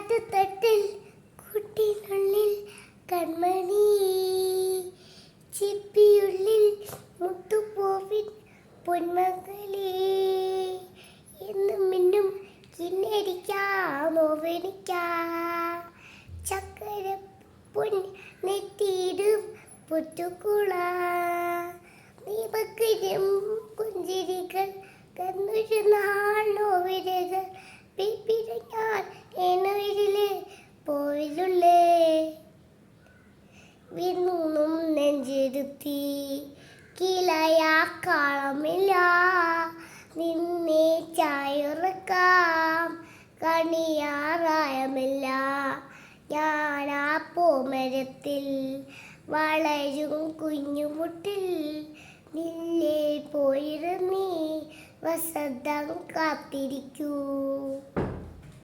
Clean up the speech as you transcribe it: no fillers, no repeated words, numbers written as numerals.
കാട്ടുതട്ടിൽ കുട്ടിനുള്ളിൽ കൺമണി ചിപ്പിയുള്ളിൽ മുട്ടുപോവിൻ പൊന്മകളെ എന്നും മിന്നും കിന്നരിക്കാമോവനിക്കാം ചക്കര പൊൻ നെറ്റിയിടും പുറ്റുകുള നീപക്കരും കുഞ്ചിരികൾ കന്നൊരു നാളോവിരകൾ പിപ്പിരഞ്ഞാൽ എന്നുവരിലെ പോയിലുള്ളേ വിണ്ണും നെഞ്ചെടുത്തി കിളയാക്കാളമില്ല നിന്നെ ചായുറക്കാം കണിയാറായമില്ല ഞാനാ പൂമരത്തിൽ വളരും കുഞ്ഞുമുട്ടിൽ നിന്നെ പോയിരുന്നീ വസന്തം കാത്തിരിക്കൂ.